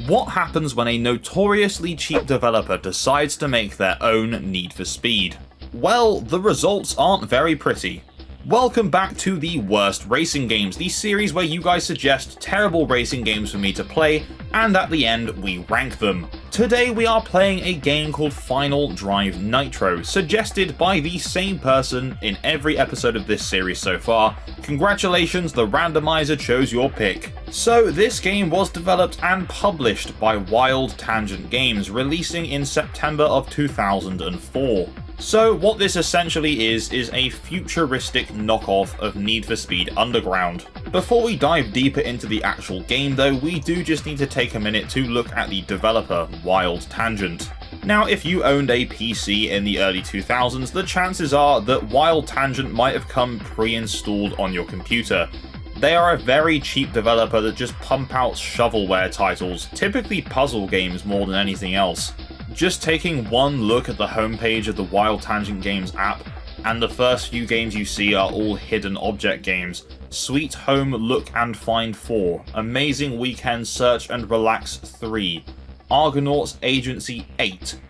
What happens when a notoriously cheap developer decides to make their own Need for Speed? Well, the results aren't very pretty. Welcome back to the Worst Racing Games, the series where you guys suggest terrible racing games for me to play, and at the end we rank them. Today we are playing a game called Final Drive Nitro, suggested by the same person in every episode of this series so far. Congratulations, the randomizer chose your pick. So this game was developed and published by Wild Tangent Games, releasing in September of 2004. So what this essentially is a futuristic knockoff of Need for Speed Underground. Before we dive deeper into the actual game though, we do just need to take a minute to look at the developer, Wild Tangent. Now if you owned a PC in the early 2000s, the chances are that Wild Tangent might have come pre-installed on your computer. They are a very cheap developer that just pump out shovelware titles, typically puzzle games more than anything else. Just taking one look at the homepage of the Wild Tangent Games app, and the first few games you see are all hidden object games. Sweet Home Look and Find 4, Amazing Weekend Search and Relax 3, Argonauts Agency 8.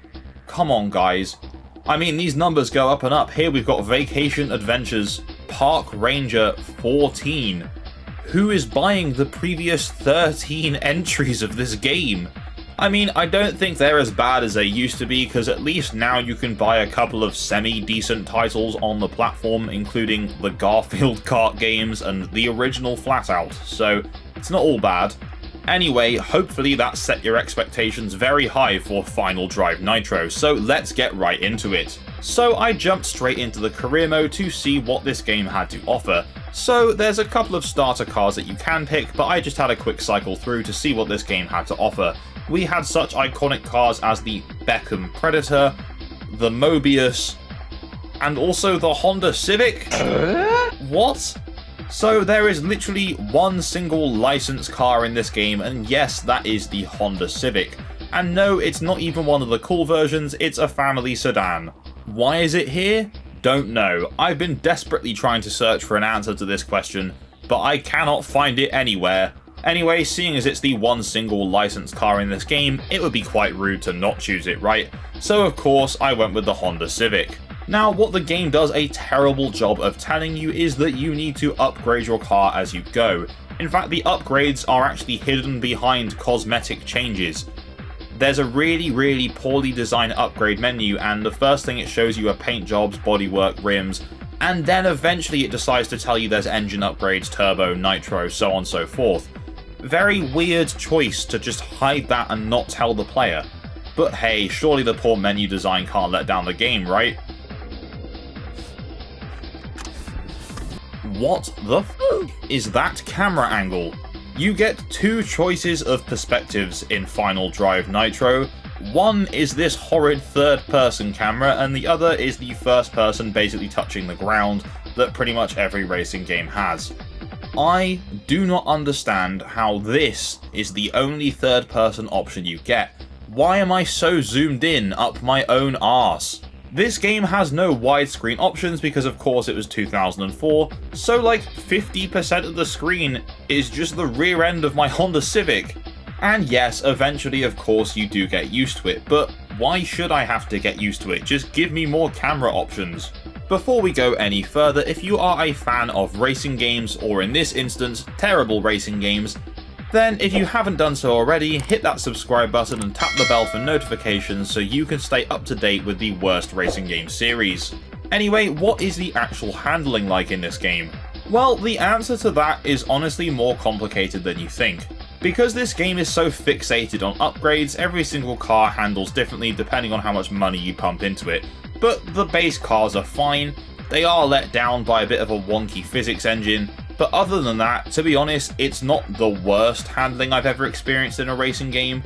Come on guys. I mean, these numbers go up and up. Here we've got Vacation Adventures, Park Ranger 14. Who is buying the previous 13 entries of this game? I mean, I don't think they're as bad as they used to be, because at least now you can buy a couple of semi-decent titles on the platform, including the Garfield kart games and the original Flatout, so it's not all bad. Anyway, hopefully that set your expectations very high for Final Drive Nitro, so let's get right into it. So I jumped straight into the career mode to see what this game had to offer. So there's a couple of starter cars that you can pick, but I just had a quick cycle through to see what this game had to offer. We had such iconic cars as the Beckham Predator, the Mobius, and also the Honda Civic? What? So there is literally one single licensed car in this game, and yes, that is the Honda Civic. And no, it's not even one of the cool versions, it's a family sedan. Why is it here? Don't know. I've been desperately trying to search for an answer to this question, but I cannot find it anywhere. Anyway, seeing as it's the one single licensed car in this game, it would be quite rude to not choose it, right? So of course, I went with the Honda Civic. Now, what the game does a terrible job of telling you is that you need to upgrade your car as you go. In fact, the upgrades are actually hidden behind cosmetic changes. There's a really poorly designed upgrade menu, and the first thing it shows you are paint jobs, bodywork, rims, and then eventually it decides to tell you there's engine upgrades, turbo, nitro, so on and so forth. Very weird choice to just hide that and not tell the player. But hey, surely the poor menu design can't let down the game, right? What the f is that camera angle? You get two choices of perspectives in Final Drive Nitro. One is this horrid third-person camera, and the other is the first person basically touching the ground that pretty much every racing game has. I do not understand how this is the only third-person option you get. Why am I so zoomed in up my own arse? This game has no widescreen options because of course it was 2004, so like 50% of the screen is just the rear end of my Honda Civic. And yes, eventually of course you do get used to it, but why should I have to get used to it? Just give me more camera options. Before we go any further, if you are a fan of racing games, or in this instance, terrible racing games, then if you haven't done so already, hit that subscribe button and tap the bell for notifications so you can stay up to date with the Worst Racing Game series. Anyway, what is the actual handling like in this game? Well, the answer to that is honestly more complicated than you think. Because this game is so fixated on upgrades, every single car handles differently depending on how much money you pump into it. But the base cars are fine, they are let down by a bit of a wonky physics engine, but other than that, to be honest, it's not the worst handling I've ever experienced in a racing game.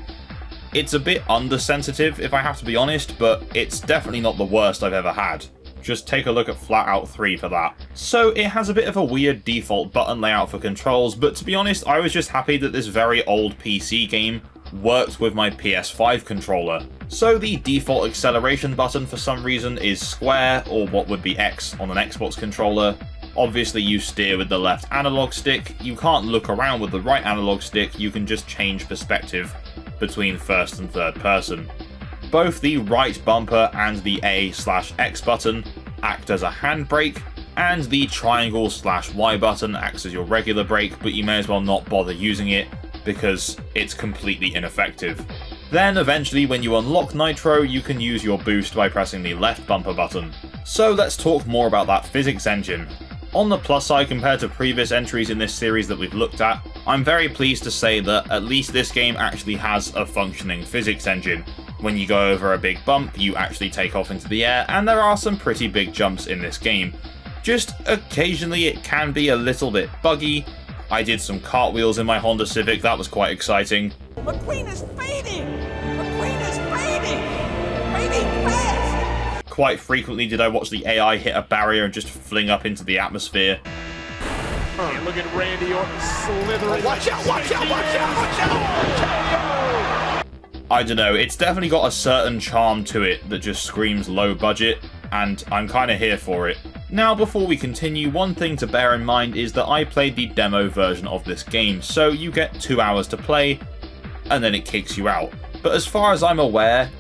It's a bit undersensitive if I have to be honest, but it's definitely not the worst I've ever had. Just take a look at Flatout 3 for that. So it has a bit of a weird default button layout for controls, but to be honest, I was just happy that this very old PC game worked with my PS5 controller. So the default acceleration button for some reason is square, or what would be X on an Xbox controller. Obviously you steer with the left analog stick, you can't look around with the right analog stick, you can just change perspective. between first and third person. Both the right bumper and the A/X button act as a handbrake, and the triangle/Y button acts as your regular brake, but you may as well not bother using it because it's completely ineffective. Then eventually when you unlock Nitro, you can use your boost by pressing the left bumper button. So let's talk more about that physics engine. On the plus side, compared to previous entries in this series that we've looked at, I'm very pleased to say that at least this game actually has a functioning physics engine. When you go over a big bump, you actually take off into the air, and there are some pretty big jumps in this game. Just occasionally it can be a little bit buggy. I did some cartwheels in my Honda Civic, that was quite exciting. McQueen is fading! McQueen is fading! Fading fast! Quite frequently did I watch the AI hit a barrier and just fling up into the atmosphere. Look at Randy Orton slithering. Watch out, watch out, watch out, watch out! I don't know, it's definitely got a certain charm to it that just screams low budget, and I'm kinda here for it. Now, before we continue, one thing to bear in mind is that I played the demo version of this game, so you get 2 hours to play, and then it kicks you out. But as far as I'm aware,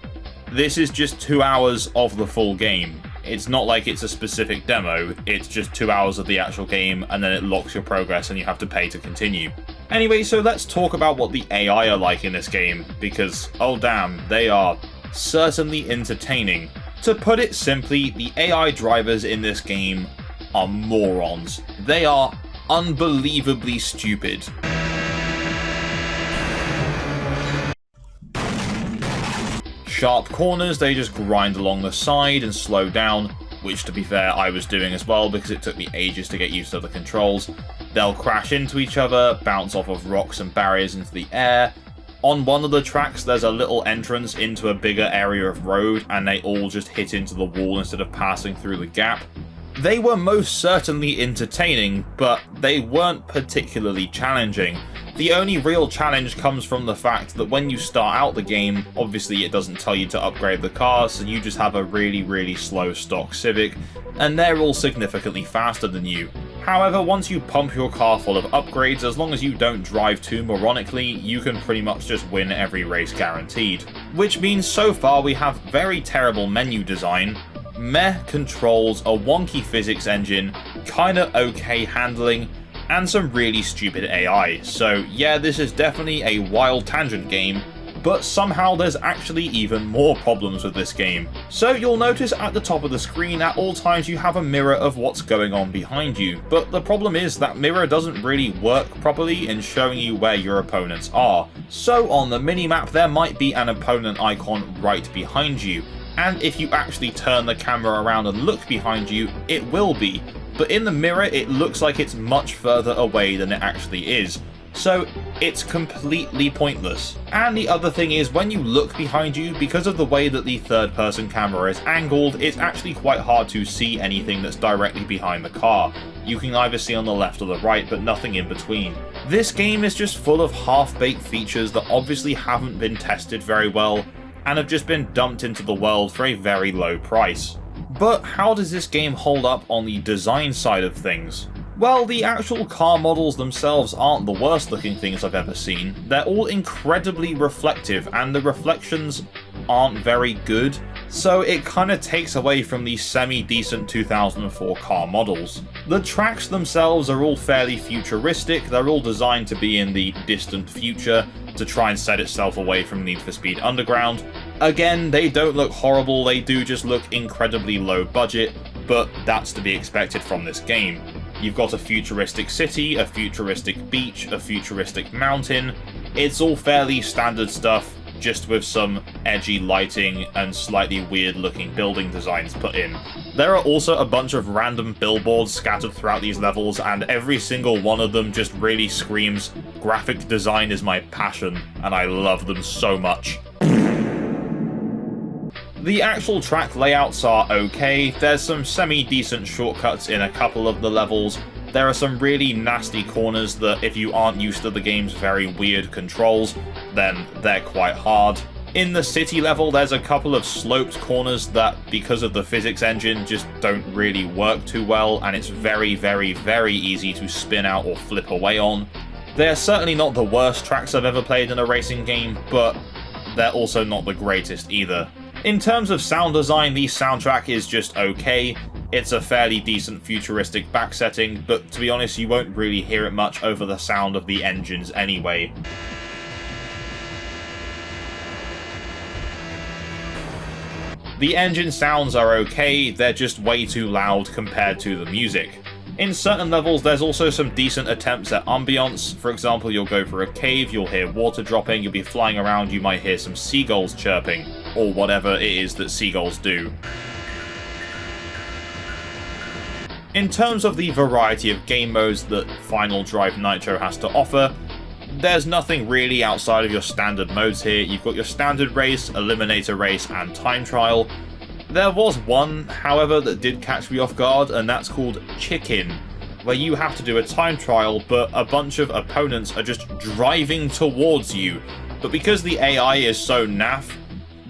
this is just 2 hours of the full game. It's not like it's a specific demo, it's just 2 hours of the actual game, and then it locks your progress and you have to pay to continue. Anyway, so let's talk about what the AI are like in this game, because, oh damn, they are certainly entertaining. To put it simply, the AI drivers in this game are morons. They are unbelievably stupid. Sharp corners, they just grind along the side and slow down, which to be fair I was doing as well because it took me ages to get used to the controls. They'll crash into each other, bounce off of rocks and barriers into the air. On one of the tracks there's a little entrance into a bigger area of road and they all just hit into the wall instead of passing through the gap. They were most certainly entertaining, but they weren't particularly challenging. The only real challenge comes from the fact that when you start out the game, obviously it doesn't tell you to upgrade the car, so you just have a really slow stock Civic, and they're all significantly faster than you. However, once you pump your car full of upgrades, as long as you don't drive too moronically, you can pretty much just win every race guaranteed. Which means so far we have very terrible menu design, meh controls, a wonky physics engine, kinda okay handling, and some really stupid AI. So yeah, this is definitely a wild tangent game, but somehow there's actually even more problems with this game. So you'll notice at the top of the screen at all times you have a mirror of what's going on behind you, but the problem is that mirror doesn't really work properly in showing you where your opponents are. So on the minimap there might be an opponent icon right behind you, and if you actually turn the camera around and look behind you, it will be. But in the mirror it looks like it's much further away than it actually is. So it's completely pointless. And the other thing is, when you look behind you, because of the way that the third person camera is angled, it's actually quite hard to see anything that's directly behind the car. You can either see on the left or the right, but nothing in between. This game is just full of half-baked features that obviously haven't been tested very well, and have just been dumped into the world for a very low price. But how does this game hold up on the design side of things? Well, the actual car models themselves aren't the worst looking things I've ever seen. They're all incredibly reflective, and the reflections aren't very good, so it kinda takes away from the semi-decent 2004 car models. The tracks themselves are all fairly futuristic, they're all designed to be in the distant future, to try and set itself away from Need for Speed Underground. Again, they don't look horrible, they do just look incredibly low budget, but that's to be expected from this game. You've got a futuristic city, a futuristic beach, a futuristic mountain. It's all fairly standard stuff, just with some edgy lighting and slightly weird looking building designs put in. There are also a bunch of random billboards scattered throughout these levels, and every single one of them just really screams, graphic design is my passion, and I love them so much. The actual track layouts are okay, there's some semi-decent shortcuts in a couple of the levels, there are some really nasty corners that if you aren't used to the game's very weird controls, then they're quite hard. In the city level there's a couple of sloped corners that, because of the physics engine, just don't really work too well, and it's very easy to spin out or flip away on. They are certainly not the worst tracks I've ever played in a racing game, but they're also not the greatest either. In terms of sound design, the soundtrack is just okay. It's a fairly decent futuristic backsetting, but to be honest, you won't really hear it much over the sound of the engines anyway. The engine sounds are okay, they're just way too loud compared to the music. In certain levels, there's also some decent attempts at ambience. For example, you'll go for a cave, you'll hear water dropping, you'll be flying around, you might hear some seagulls chirping, or whatever it is that seagulls do. In terms of the variety of game modes that Final Drive Nitro has to offer, there's nothing really outside of your standard modes here. You've got your standard race, eliminator race, and time trial. There was one, however, that did catch me off guard, and that's called Chicken, where you have to do a time trial, but a bunch of opponents are just driving towards you. But because the AI is so naff,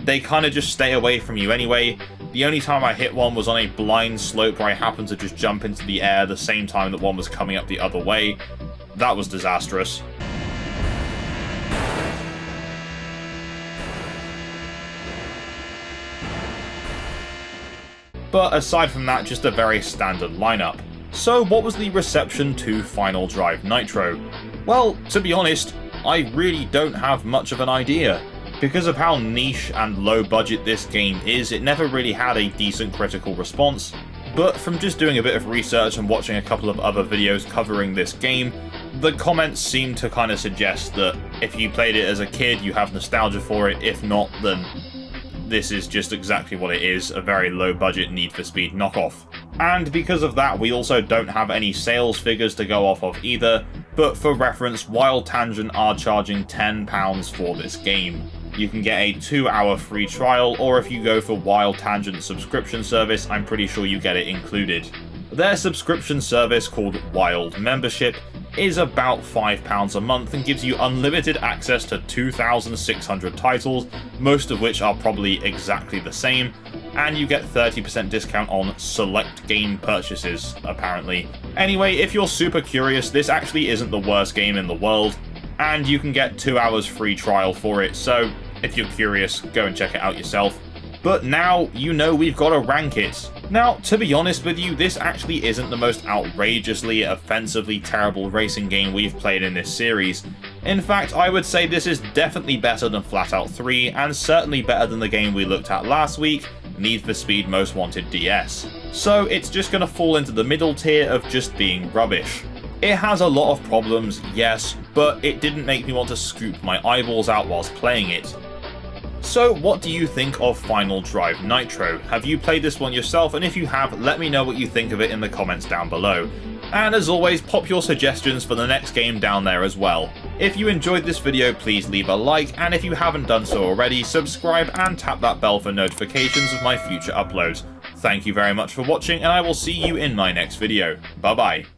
they kind of just stay away from you anyway. The only time I hit one was on a blind slope where I happened to just jump into the air the same time that one was coming up the other way. That was disastrous. But aside from that, just a very standard lineup. So what was the reception to Final Drive Nitro? Well, to be honest, I really don't have much of an idea. Because of how niche and low budget this game is, it never really had a decent critical response. But from just doing a bit of research and watching a couple of other videos covering this game, the comments seem to kind of suggest that if you played it as a kid, you have nostalgia for it. If not, then this is just exactly what it is, a very low budget Need for Speed knockoff. And because of that, we also don't have any sales figures to go off of either, but for reference, Wild Tangent are charging £10 for this game. You can get a 2-hour free trial, or if you go for Wild Tangent subscription service, I'm pretty sure you get it included. Their subscription service, called Wild Membership, is about £5 a month and gives you unlimited access to 2,600 titles, most of which are probably exactly the same, and you get 30% discount on select game purchases, apparently. Anyway, if you're super curious, this actually isn't the worst game in the world, and you can get 2 hours free trial for it, so if you're curious, go and check it out yourself. But now you know we've got to rank it. Now, to be honest with you, this actually isn't the most outrageously, offensively terrible racing game we've played in this series. In fact, I would say this is definitely better than Flatout 3, and certainly better than the game we looked at last week, Need for Speed Most Wanted DS. So it's just going to fall into the middle tier of just being rubbish. It has a lot of problems, yes, but it didn't make me want to scoop my eyeballs out whilst playing it. So what do you think of Final Drive Nitro? Have you played this one yourself? And if you have, let me know what you think of it in the comments down below. And as always, pop your suggestions for the next game down there as well. If you enjoyed this video, please leave a like, and if you haven't done so already, subscribe and tap that bell for notifications of my future uploads. Thank you very much for watching, and I will see you in my next video. Bye bye.